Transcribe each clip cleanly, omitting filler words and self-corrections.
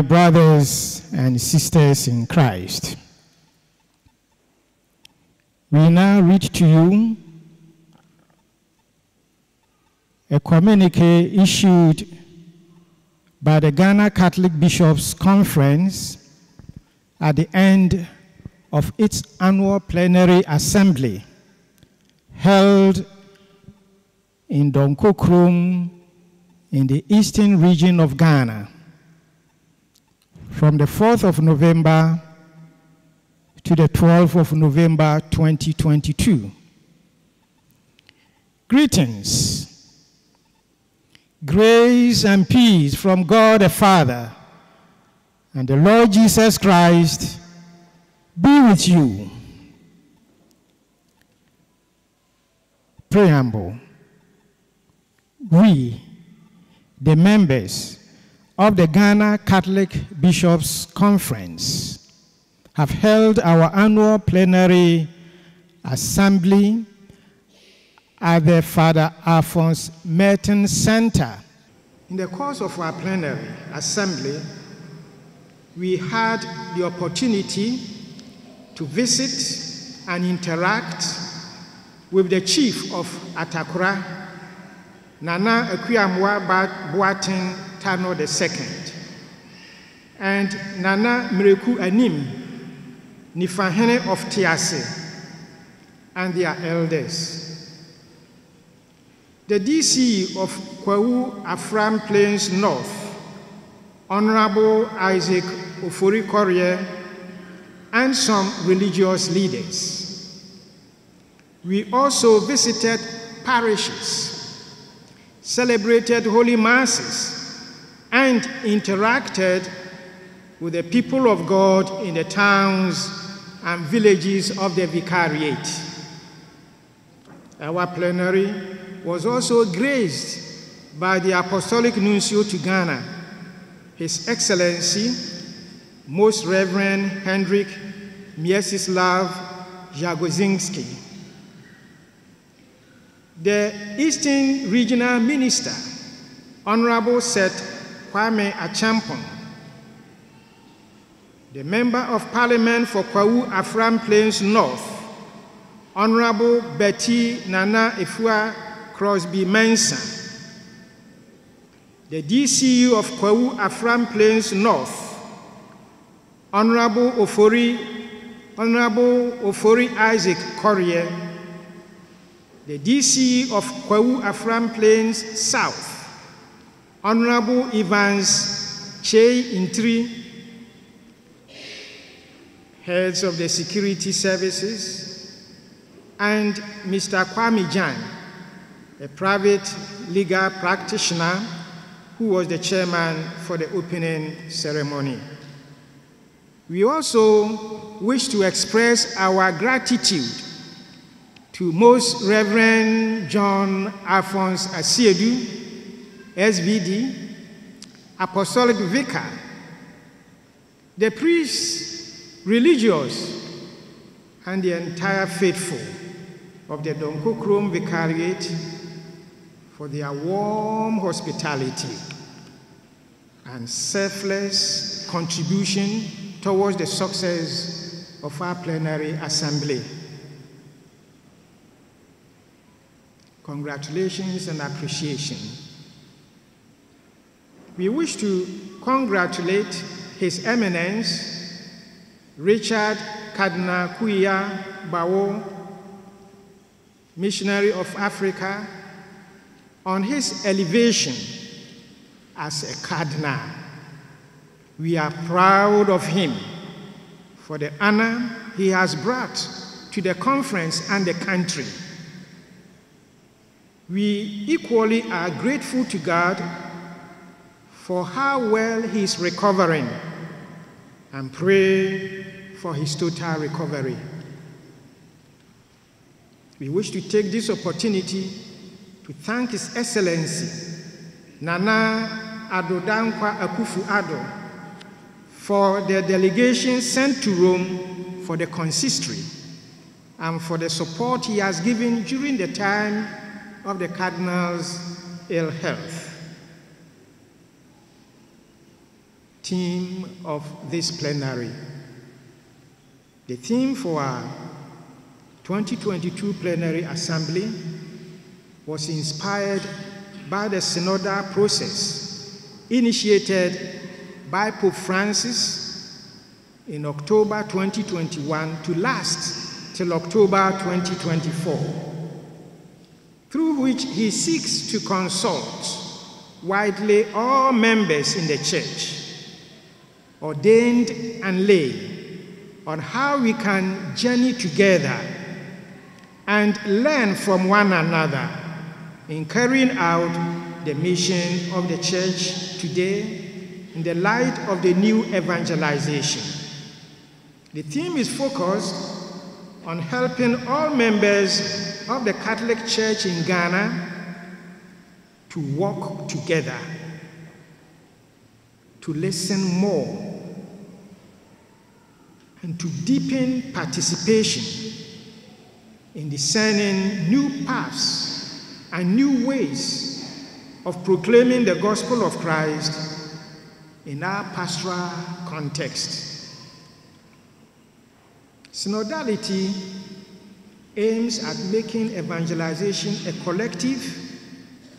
My brothers and sisters in Christ, we now read to you a communique issued by the Ghana Catholic Bishops' Conference at the end of its annual plenary assembly held in Donkorkrom in the eastern region of Ghana from the 4th of November to the 12th of November 2022. Greetings. Grace and peace from God the Father and the Lord Jesus Christ be with you. Preamble. We, the members of the Ghana Catholic Bishops' Conference, have held our annual plenary assembly at the Father Alphonse Merton Center. In the course of our plenary assembly, we had the opportunity to visit and interact with the chief of Atakura, Nana Akuamwa Boateng Tano II, and Nana Mreku Anim, Nifahene of Tiase, and their elders. The DC of Kwawu Afram Plains North, Honorable Isaac Ofori Korea, and some religious leaders. We also visited parishes, celebrated holy masses, and interacted with the people of God in the towns and villages of the vicariate. Our plenary was also graced by the Apostolic Nuncio to Ghana, His Excellency, Most Reverend Hendrik Mieczysław Jagozinski. The Eastern Regional Minister, Honorable Seth Kwame Achampong, the Member of Parliament for Kwawu Afram Plains North, Honorable Betty Nana Efua Crosby Mensah, the DCU of Kwawu Afram Plains North, Honorable Ofori Isaac Korea, the DCU of Kwawu Afram Plains South, Honorable Evans Che Intri, heads of the security services, and Mr. Kwame Jan, a private legal practitioner who was the chairman for the opening ceremony. We also wish to express our gratitude to Most Reverend John Alphonse Asiedu, SVD, Apostolic Vicar, the priests, religious, and the entire faithful of the Donkorkrom Vicariate for their warm hospitality and selfless contribution towards the success of our plenary assembly. Congratulations and appreciation. We wish to congratulate His Eminence, Richard Cardinal Kuya Bawo, Missionary of Africa, on his elevation as a cardinal. We are proud of him for the honor he has brought to the conference and the country. We equally are grateful to God for how well he is recovering and pray for his total recovery. We wish to take this opportunity to thank His Excellency Nana Addo Dankwa Akufo-Addo for the delegation sent to Rome for the consistory and for the support he has given during the time of the Cardinal's ill health. theme of this plenary. The theme for our 2022 plenary assembly was inspired by the synodal process initiated by Pope Francis in October 2021 to last till October 2024, through which he seeks to consult widely all members in the church, ordained and lay, on how we can journey together and learn from one another in carrying out the mission of the church today in the light of the new evangelization. The theme is focused on helping all members of the Catholic Church in Ghana to walk together, to listen more, and to deepen participation in discerning new paths and new ways of proclaiming the gospel of Christ in our pastoral context. Synodality aims at making evangelization a collective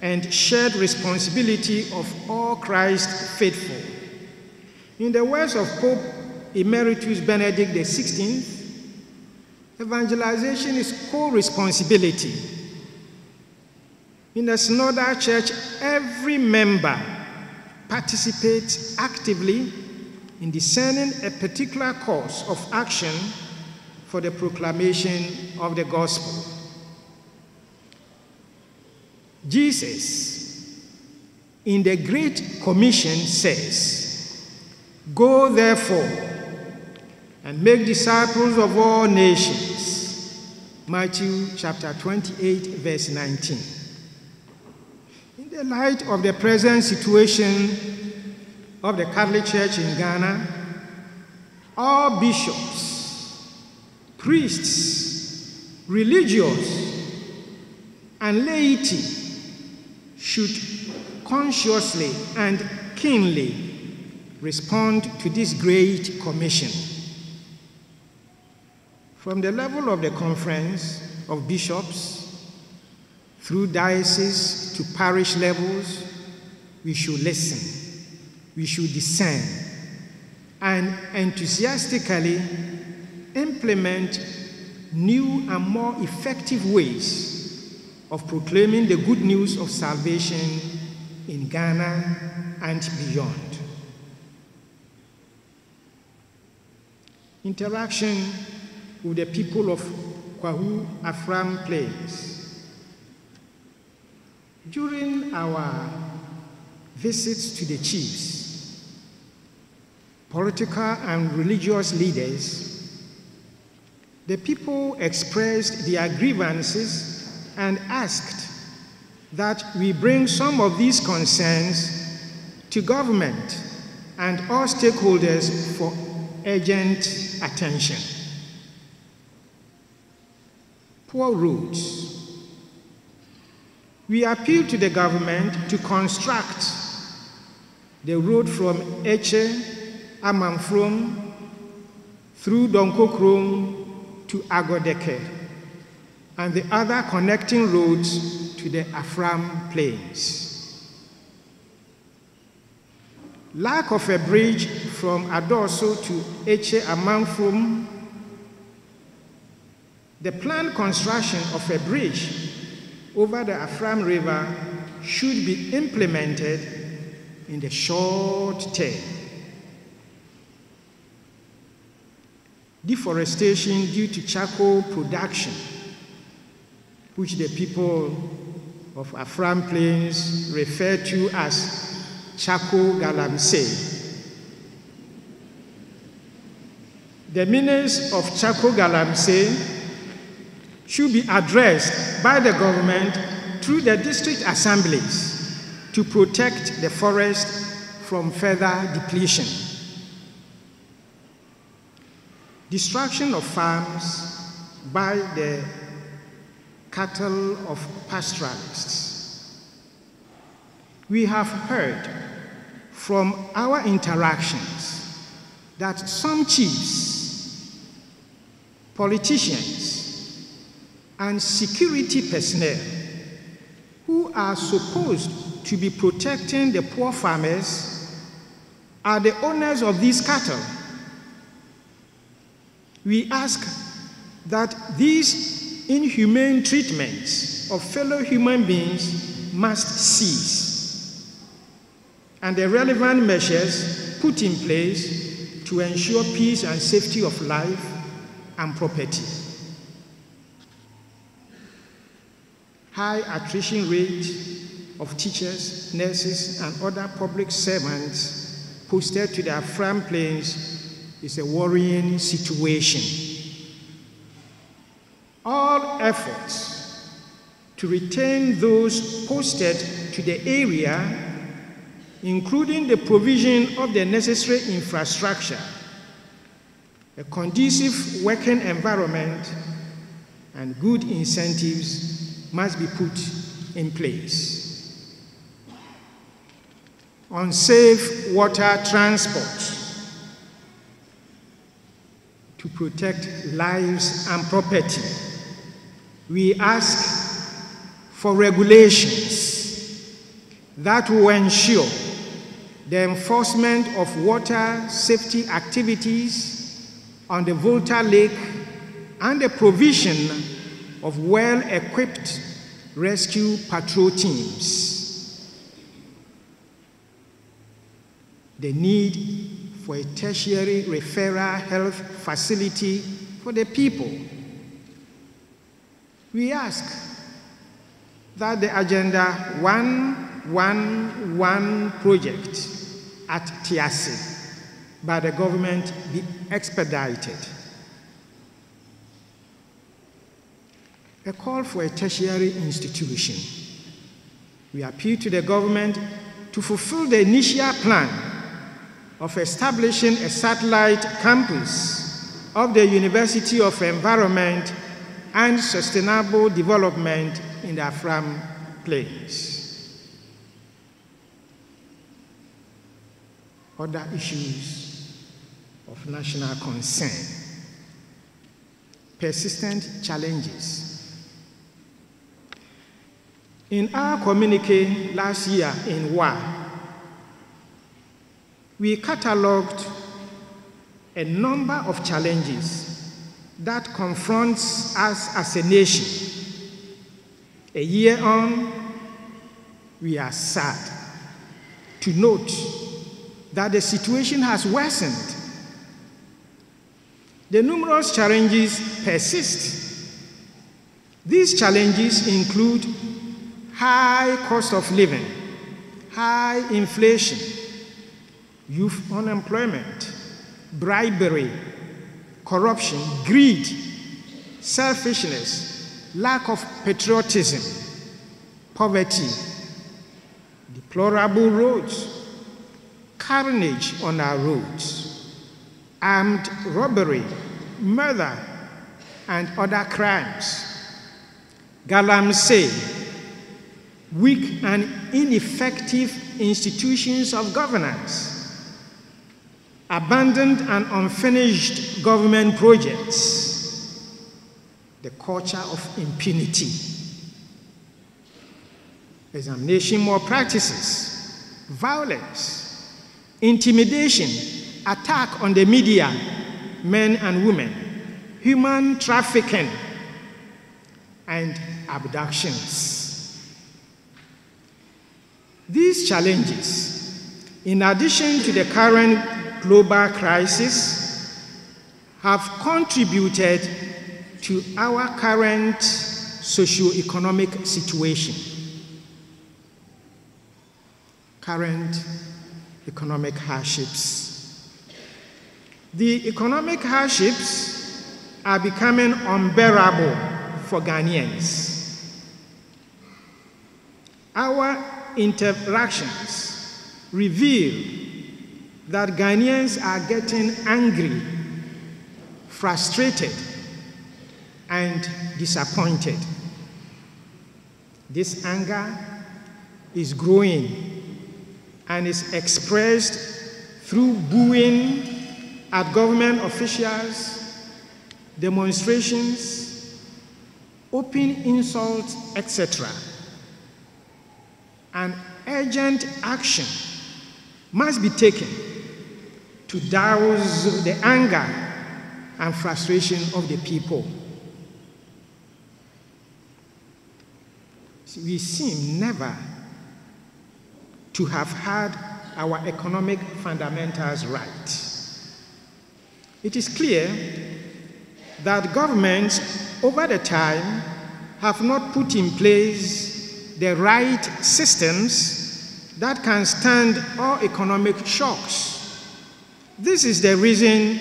and shared responsibility of all Christ faithful. In the words of Pope Emeritus Benedict XVI, evangelization is co-responsibility. In the Synodal Church, every member participates actively in discerning a particular course of action for the proclamation of the gospel. Jesus, in the Great Commission, says, "Go therefore and make disciples of all nations." Matthew chapter 28, verse 19. In the light of the present situation of the Catholic Church in Ghana, all bishops, priests, religious, and laity should consciously and keenly respond to this great commission. From the level of the Conference of Bishops, through diocese to parish levels, we should listen, we should discern, and enthusiastically implement new and more effective ways of proclaiming the good news of salvation in Ghana and beyond. Interaction with the people of Kwahu Afram Plains. During our visits to the chiefs, political and religious leaders, the people expressed their grievances and asked that we bring some of these concerns to government and all stakeholders for urgent attention. Poor roads. We appeal to the government to construct the road from Eche, Amanfrom, through Donkorkrom to Agodeke, and the other connecting roads to the Afram Plains. Lack of a bridge from Adoso to Eche Amanfrom. The planned construction of a bridge over the Afram River should be implemented in the short term. Deforestation due to charcoal production, which the people of Afram Plains refer to as charcoal galamsey. The menace of charcoal galamsey should be addressed by the government through the district assemblies to protect the forest from further depletion. Destruction of farms by the cattle of pastoralists. We have heard from our interactions that some chiefs, politicians, and security personnel who are supposed to be protecting the poor farmers are the owners of these cattle. We ask that these inhumane treatments of fellow human beings must cease, and the relevant measures put in place to ensure peace and safety of life and property. High attrition rate of teachers, nurses, and other public servants posted to their front plains is a worrying situation. All efforts to retain those posted to the area, including the provision of the necessary infrastructure, a conducive working environment, and good incentives must be put in place. On safe water transport, to protect lives and property, we ask for regulations that will ensure the enforcement of water safety activities on the Volta Lake and the provision of well-equipped rescue patrol teams. The need for a tertiary referral health facility for the people. We ask that the Agenda 111 project at Tiasi by the government be expedited. A call for a tertiary institution. We appeal to the government to fulfill the initial plan of establishing a satellite campus of the University of Environment and Sustainable Development in the Afram Plains. Other issues of national concern. Persistent challenges. In our communique last year in WA, we catalogued a number of challenges that confronts us as a nation. A year on, we are sad to note that the situation has worsened. The numerous challenges persist. These challenges include high cost of living, high inflation, youth unemployment, bribery, corruption, greed, selfishness, lack of patriotism, poverty, deplorable roads, carnage on our roads, armed robbery, murder, and other crimes. Galamsey, weak and ineffective institutions of governance, abandoned and unfinished government projects, the culture of impunity, examination malpractices, violence, intimidation, attack on the media, men and women, human trafficking, and abductions. These challenges, in addition to the current global crisis, have contributed to our current socio-economic situation. Current economic hardships. The economic hardships are becoming unbearable for Ghanaians. Our interactions reveal that Ghanaians are getting angry, frustrated, and disappointed. This anger is growing and is expressed through booing at government officials, demonstrations, open insults, etc. An urgent action must be taken to douse the anger and frustration of the people. We seem never to have had our economic fundamentals right. It is clear that governments over the time have not put in place the right systems that can stand all economic shocks. This is the reason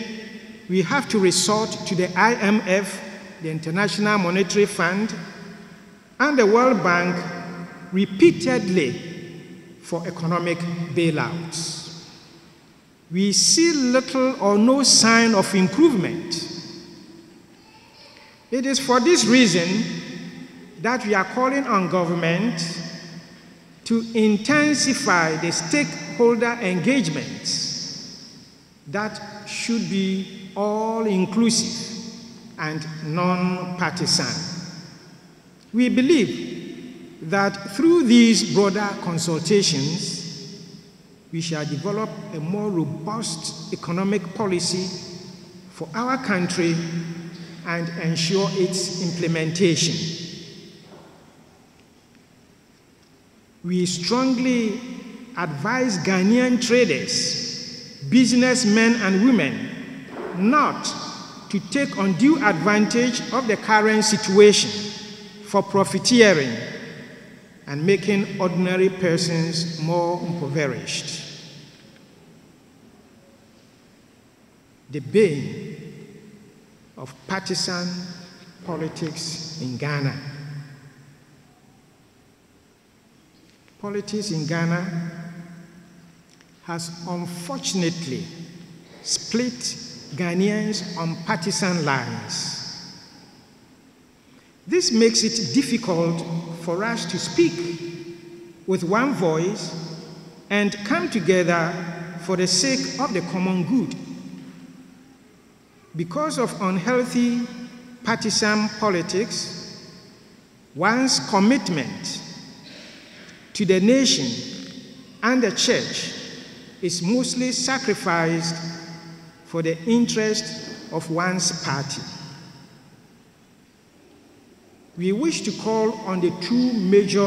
we have to resort to the IMF, the International Monetary Fund, and the World Bank repeatedly for economic bailouts. We see little or no sign of improvement. It is for this reason that we are calling on government to intensify the stakeholder engagements that should be all-inclusive and non-partisan. We believe that through these broader consultations, we shall develop a more robust economic policy for our country and ensure its implementation. We strongly advise Ghanaian traders, businessmen and women not to take undue advantage of the current situation for profiteering and making ordinary persons more impoverished. The bane of partisan politics in Ghana. Politics in Ghana has unfortunately split Ghanaians on partisan lines. This makes it difficult for us to speak with one voice and come together for the sake of the common good. Because of unhealthy partisan politics, one's commitment to the nation and the church is mostly sacrificed for the interest of one's party. We wish to call on the two major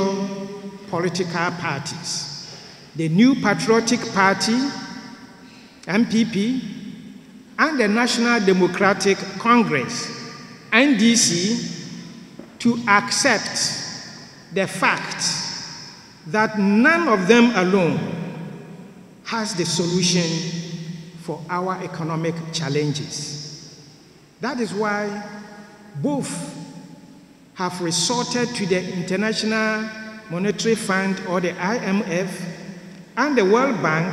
political parties, the New Patriotic Party, NPP, and the National Democratic Congress, NDC, to accept the fact that none of them alone has the solution for our economic challenges. That is why both have resorted to the International Monetary Fund, or the IMF, and the World Bank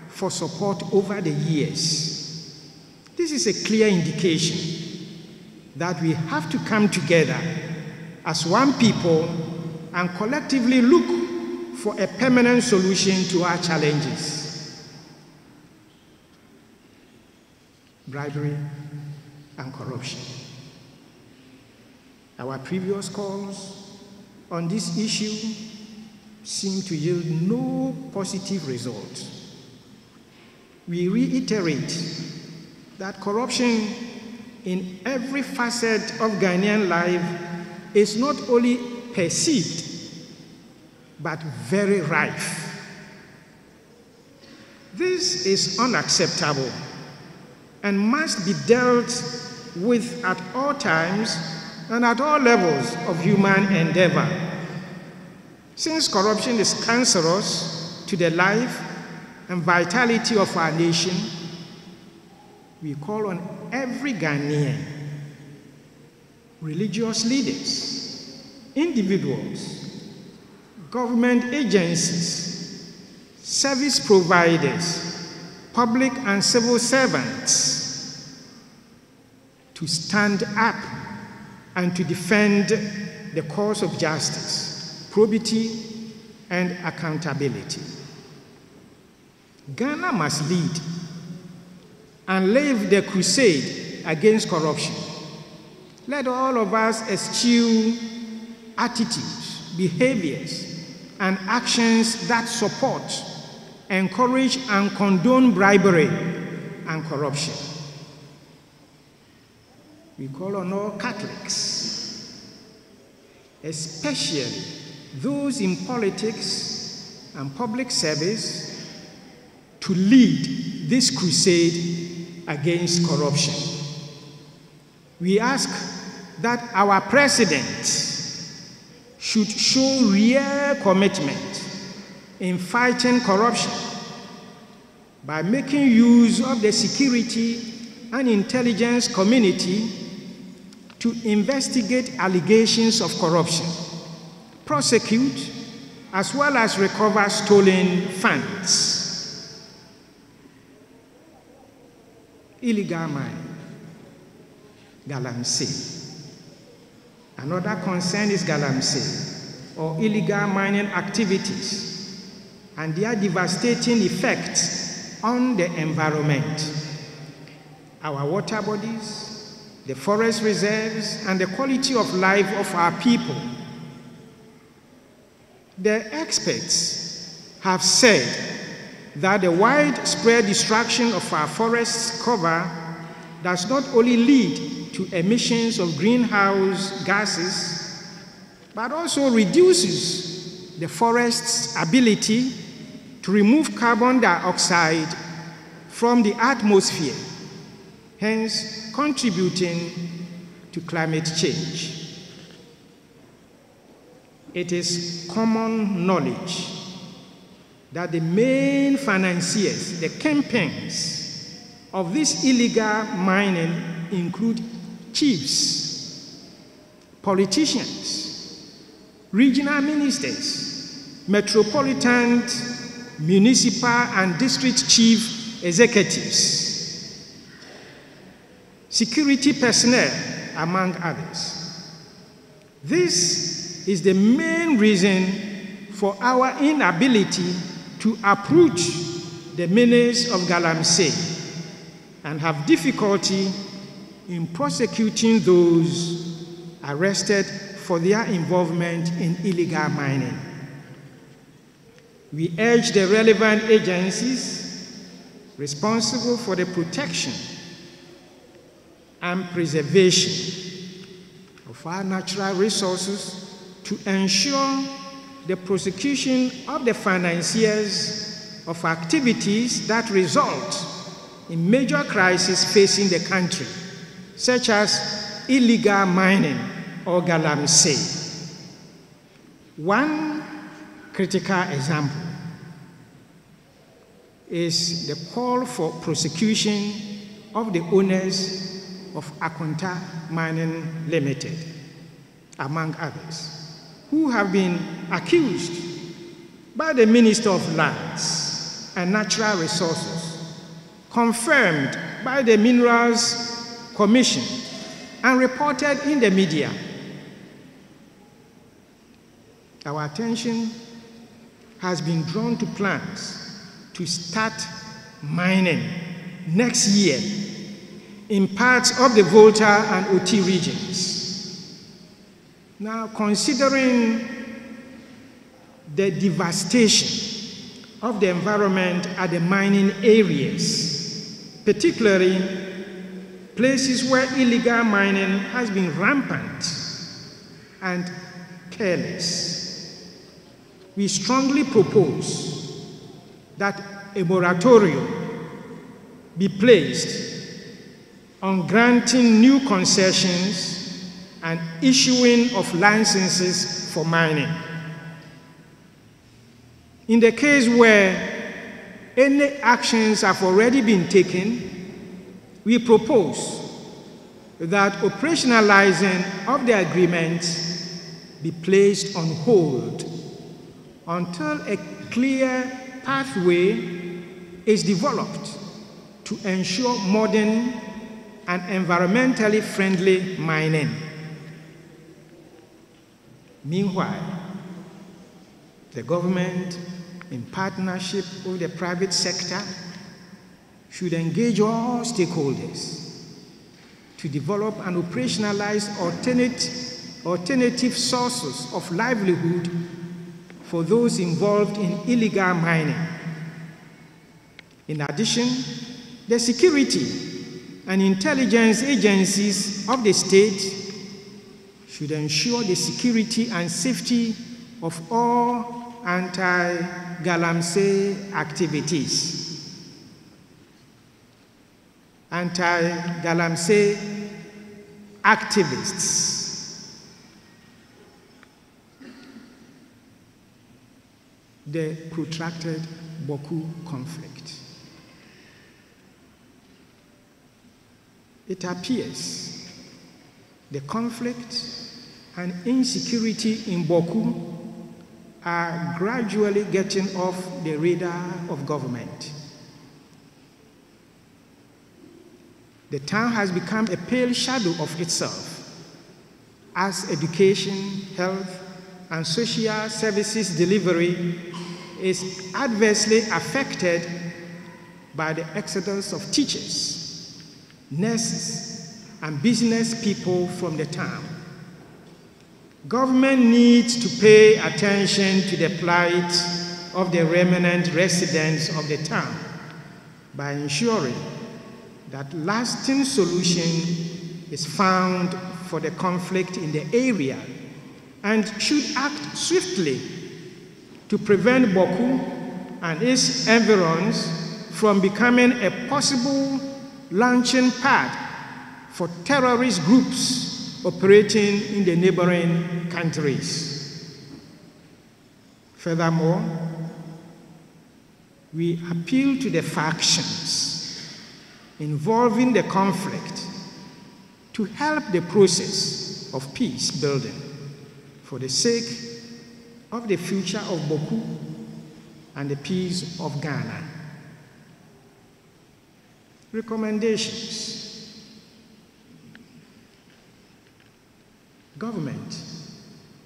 for support over the years. This is a clear indication that we have to come together as one people and collectively look for a permanent solution to our challenges. Bribery and corruption. Our previous calls on this issue seem to yield no positive result. We reiterate that corruption in every facet of Ghanaian life is not only perceived, but very rife. This is unacceptable and must be dealt with at all times and at all levels of human endeavor. Since corruption is cancerous to the life and vitality of our nation, we call on every Ghanaian, religious leaders, individuals, government agencies, service providers, public and civil servants to stand up and to defend the cause of justice, probity, and accountability. Ghana must lead and lead the crusade against corruption. Let all of us eschew attitudes, behaviors, and actions that support, encourage, and condone bribery and corruption. We call on all Catholics, especially those in politics and public service, to lead this crusade against corruption. We ask that our president should show real commitment in fighting corruption by making use of the security and intelligence community to investigate allegations of corruption, prosecute, as well as recover stolen funds. Illegal mining, galamsey. Another concern is galamsey, or illegal mining activities, and their devastating effects on the environment, our water bodies, the forest reserves, and the quality of life of our people. The experts have said that the widespread destruction of our forests cover does not only lead to emissions of greenhouse gases, but also reduces the forest's ability to remove carbon dioxide from the atmosphere, hence contributing to climate change. It is common knowledge that the main financiers, the kingpins of this illegal mining include chiefs, politicians, regional ministers, metropolitan, municipal, and district chief executives, security personnel, among others. This is the main reason for our inability to approach the menace of galamsey and have difficulty in prosecuting those arrested for their involvement in illegal mining. We urge the relevant agencies responsible for the protection and preservation of our natural resources to ensure the prosecution of the financiers of activities that result in major crises facing the country, such as illegal mining or galamsey. One critical example is the call for prosecution of the owners of Akonta Mining Limited, among others, who have been accused by the Minister of Lands and Natural Resources, confirmed by the Minerals Commission, and reported in the media. Our attention has been drawn to plans to start mining next year in parts of the Volta and Oti regions. Now, considering the devastation of the environment at the mining areas, particularly places where illegal mining has been rampant and careless, we strongly propose that a moratorium be placed on granting new concessions and issuing of licenses for mining. In the case where any actions have already been taken, we propose that operationalizing of the agreement be placed on hold until a clear pathway is developed to ensure modern and environmentally friendly mining. Meanwhile, the government in partnership with the private sector, should engage all stakeholders to develop and operationalize alternative sources of livelihood for those involved in illegal mining. In addition, the security and intelligence agencies of the state should ensure the security and safety of all anti-galamsey activities. Anti-galamsey activists. The protracted Boku conflict. It appears the conflict and insecurity in Boku are gradually getting off the radar of government. The town has become a pale shadow of itself as education, health, and social services delivery is adversely affected by the exodus of teachers, nurses, and business people from the town. Government needs to pay attention to the plight of the remnant residents of the town by ensuring that lasting solution is found for the conflict in the area and should act swiftly to prevent Boku and its environs from becoming a possible launching pad for terrorist groups operating in the neighboring countries. Furthermore, we appeal to the factions involving the conflict to help the process of peace building for the sake of the future of Boku and the peace of Ghana. Recommendations. Government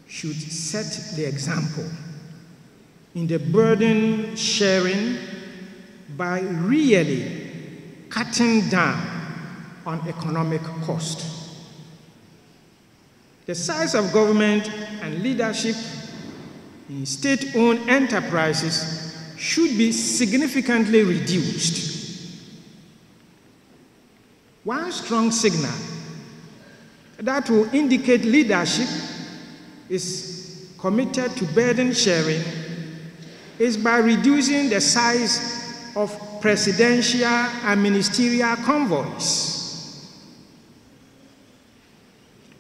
should set the example in the burden sharing by really cutting down on economic cost. The size of government and leadership in state-owned enterprises should be significantly reduced. One strong signal that will indicate leadership is committed to burden sharing is by reducing the size of presidential and ministerial convoys.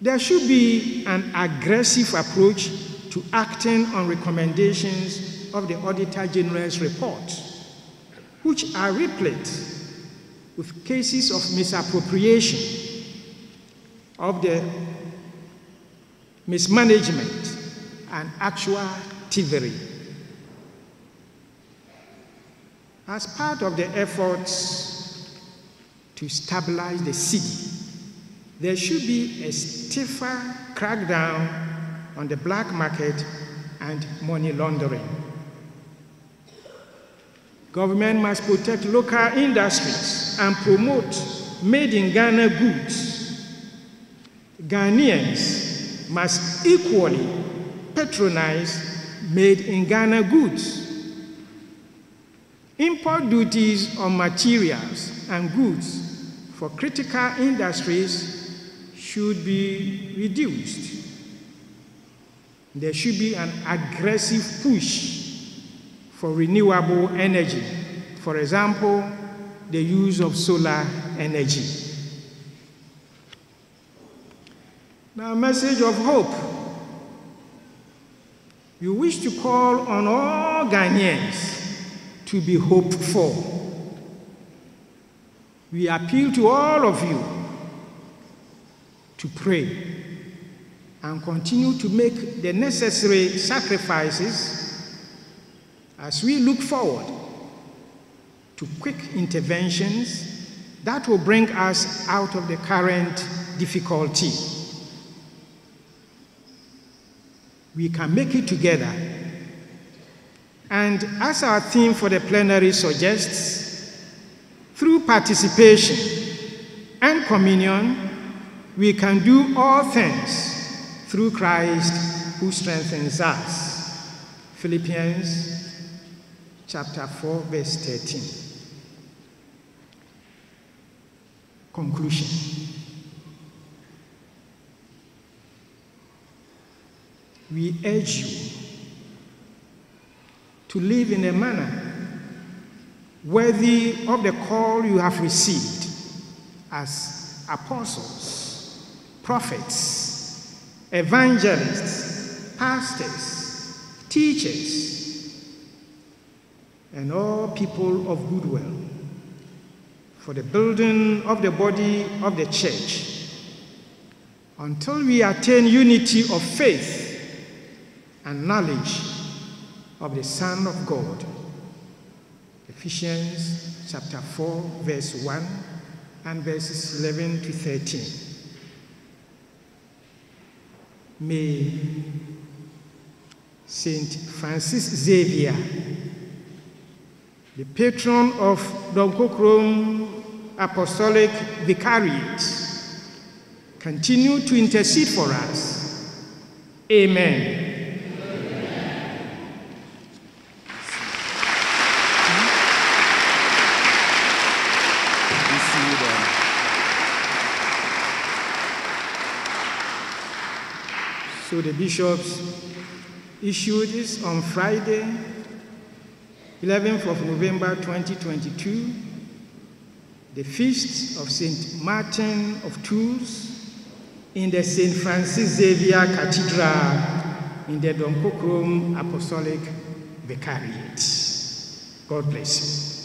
There should be an aggressive approach to acting on recommendations of the Auditor General's report, which are replete with cases of misappropriation, of the mismanagement, and actual thievery. As part of the efforts to stabilize the city, there should be a stiffer crackdown on the black market and money laundering. Government must protect local industries and promote made-in-Ghana goods. Ghanaians must equally patronize made-in-Ghana goods. Import duties on materials and goods for critical industries should be reduced. There should be an aggressive push for renewable energy, for example, the use of solar energy. Now, a message of hope. We wish to call on all Ghanaians to be hopeful. We appeal to all of you to pray and continue to make the necessary sacrifices as we look forward to quick interventions that will bring us out of the current difficulty. We can make it together And as our theme for the plenary suggests, through participation and communion, we can do all things through Christ who strengthens us. Philippians chapter 4, verse 13. Conclusion. We urge you to live in a manner worthy of the call you have received as apostles, prophets, evangelists, pastors, teachers, and all people of goodwill, for the building of the body of the church, until we attain unity of faith and knowledge of the Son of God. Ephesians chapter 4, verse 1 and verses 11 to 13. May Saint Francis Xavier, the patron of Donkorkrom Apostolic Vicariate, continue to intercede for us. Amen. So the bishops issued this on Friday, 11th of November 2022, the feast of St. Martin of Tours in the St. Francis Xavier Cathedral in the Donkorkrom Apostolic Vicariate. God bless you.